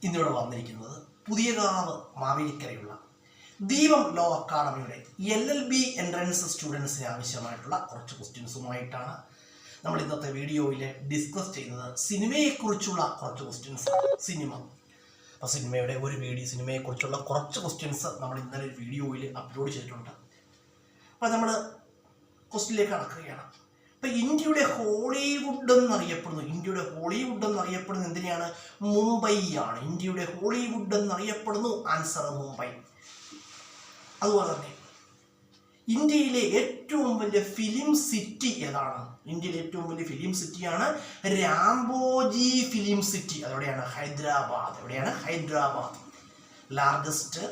ഇന്നിവിടെ വന്നിരിക്കുന്നത് പുതിയകാവ് മാവേലിക്കരയുള്ള ദീപം ലോ അക്കാഡമിയുടെ LLB എൻട്രൻസ് സ്റ്റുഡൻസിന് ആവശ്യമായിട്ടുള്ള കുറച്ച് ക്വസ്റ്റ്യൻസുമായിട്ടാണ് നമ്മൾ ഇന്നത്തെ വീഡിയോയിൽ ഡിസ്കസ് ചെയ്യുന്നത്. സിനിമയെക്കുറിച്ചുള്ള കുറച്ച് ക്വസ്റ്റ്യൻസ്. അപ്പോൾ സിനിമയെക്കുറിച്ചുള്ള കുറച്ച് ക്വസ്റ്റ്യൻസ് നമ്മൾ ഇന്നലെ ഒരു വീഡിയോയിൽ അപ്ലോഡ് ചെയ്തിട്ടുണ്ട്. അപ്പോൾ നമ്മൾ ക്വസ്റ്റ്യനിലേക്ക് കടക്കുകയാണ്. ഇപ്പം ഇന്ത്യയുടെ ഹോളിവുഡ് എന്നറിയപ്പെടുന്നത് എന്തിനാണ്? മുംബൈയാണ്. ഇന്ത്യയുടെ ഹോളിവുഡ് എന്നറിയപ്പെടുന്നു. ആൻസർ മുംബൈ. അതുപോലെ തന്നെ ഇന്ത്യയിലെ ഏറ്റവും വലിയ ഫിലിം സിറ്റി ഏതാണ്? ഇന്ത്യയിലെ ഏറ്റവും വലിയ ഫിലിം സിറ്റിയാണ് രാംബോജി ഫിലിം സിറ്റി. അതെവിടെയാണ്? Hyderabad. Largest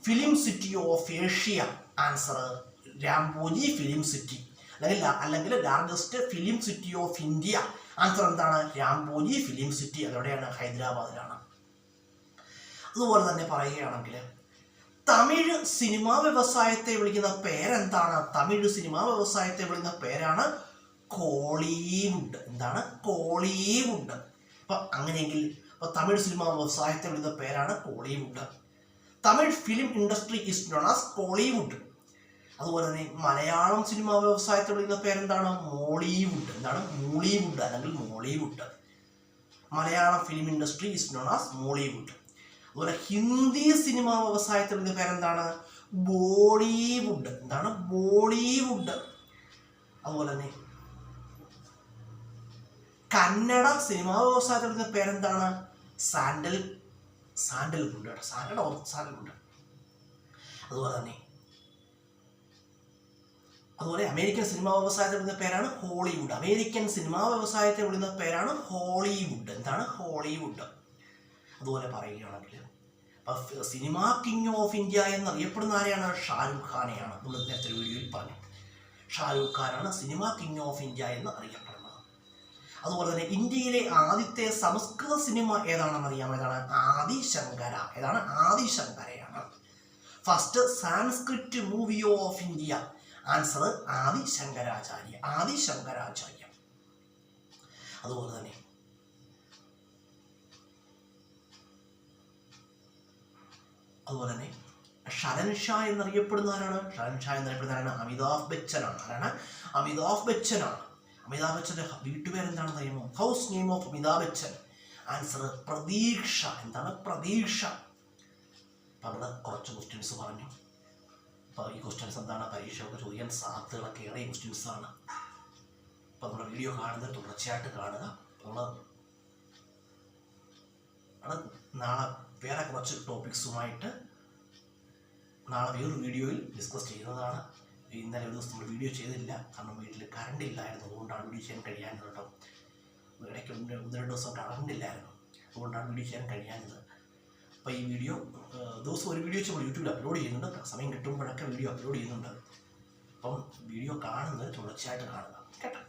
film city of Asia. Answer Ramoji Film City. അല്ലെങ്കിൽ largest film city of India. Answer എന്താണ്? Ramoji Film City. അതെവിടെയാണ്? ഹൈദരാബാദിലാണ്. അതുപോലെ തന്നെ പറയുകയാണെങ്കിൽ തമിഴ് സിനിമാ വ്യവസായത്തെ വിളിക്കുന്ന പേരെന്താണ്? പേരാണ് കോളിവുഡ്. എന്താണ്? കോളിവുഡ്. അപ്പം അങ്ങനെയെങ്കിൽ തമിഴ് സിനിമാ വ്യവസായത്തെ വിളിക്കുന്ന പേരാണ് Kollywood. Tamil film industry is known as Kollywood. അതുപോലെ തന്നെ മലയാളം സിനിമാ വ്യവസായത്തെ വിളിക്കുന്ന പേരെന്താണ്? മോളിവുഡ്. എന്താണ്? മോളിവുഡ് അല്ലെങ്കിൽ Mollywood. Malayalam film industry is known as Mollywood. അതുപോലെ ഹിന്ദി സിനിമാ വ്യവസായത്തിൽ വിളിക്കുന്ന പേരെന്താണ്? ബോളിവുഡ്. എന്താണ്? ബോളിവുഡ്. അതുപോലെ തന്നെ കന്നഡ സിനിമാ വ്യവസായത്തിൽ വിളിക്കുന്ന പേരെന്താണ്? സാൻഡൽവുഡ്. അതുപോലെ അമേരിക്കൻ സിനിമാ വ്യവസായത്തെ വിളിക്കുന്ന പേരാണ് ഹോളിവുഡ്. എന്താണ്? ഹോളിവുഡ്. അതുപോലെ പറയുകയാണെങ്കിൽ സിനിമാ കിങ് ഓഫ് ഇന്ത്യ എന്നറിയപ്പെടുന്ന ആരെയാണ്? ഷാരൂഖ് ഖാനെയാണ്. നമ്മൾ നേരത്തെ വീഡിയോയിൽ പറഞ്ഞു. ഷാരൂഖ് ഖാനാണ് സിനിമാ കിങ് ഓഫ് ഇന്ത്യ എന്ന് അറിയപ്പെടുന്നത്. അതുപോലെ തന്നെ ഇന്ത്യയിലെ ആദ്യത്തെ സംസ്കൃത സിനിമ ഏതാണെന്ന് അറിയാമോ? ആദിശങ്കരയാണ്. First Sanskrit movie of India. Answer Adi Shankaracharya. അതുപോലെ തന്നെ ഷരൻഷാ എന്നറിയപ്പെടുന്ന ആരാണ്? അമിതാഭ് ബച്ചനാണ്. അമിതാഭ് ബച്ചന്റെ വീട്ടുപേരെന്താണെന്ന് അറിയുമോ? House name of Amitabh Bachchan. Answer പ്രതീക്ഷ. എന്താണ്? പ്രതീക്ഷ. അപ്പം അവിടെ കുറച്ച് ക്വസ്റ്റ്യൻസ് പറഞ്ഞു. അപ്പോൾ ഈ ക്വസ്റ്റ്യൻസ് എന്താണ്? പരീക്ഷയൊക്കെ ചോദിക്കാൻ സാധ്യതകളൊക്കെ ഏറെ ക്വസ്റ്റ്യൻസ് ആണ്. അപ്പോൾ നമ്മുടെ വീഡിയോ കാണുന്നത് തുടർച്ചയായിട്ട് കാണുക. നാളെ വേറെ കുറച്ച് ടോപ്പിക്സുമായിട്ട് വേറൊരു വീഡിയോയിൽ ഡിസ്കസ് ചെയ്യുന്നതാണ്. ഇന്നലെ ഒരു ദിവസം നമ്മൾ വീഡിയോ ചെയ്തില്ല, കാരണം വീട്ടിൽ കറണ്ട് ഇല്ലായിരുന്നു. അതുകൊണ്ടാണ് വീഡിയോ ചെയ്യാൻ കഴിയാഞ്ഞത് കേട്ടോ. ഇടയ്ക്ക് 1-2 ദിവസം കറണ്ട് ഇല്ലായിരുന്നു, അതുകൊണ്ടാണ് വീഡിയോ ചെയ്യാൻ കഴിയാഞ്ഞത്. അപ്പോൾ ഈ വീഡിയോ ദിവസം ഒരു വീഡിയോ നമ്മൾ യൂട്യൂബിൽ അപ്ലോഡ് ചെയ്യുന്നുണ്ട്. സമയം കിട്ടുമ്പോഴൊക്കെ വീഡിയോ അപ്ലോഡ് ചെയ്യുന്നുണ്ട്. അപ്പം വീഡിയോ കാണുന്നത് തുടർച്ചയായിട്ട് കാണുക കേട്ടോ.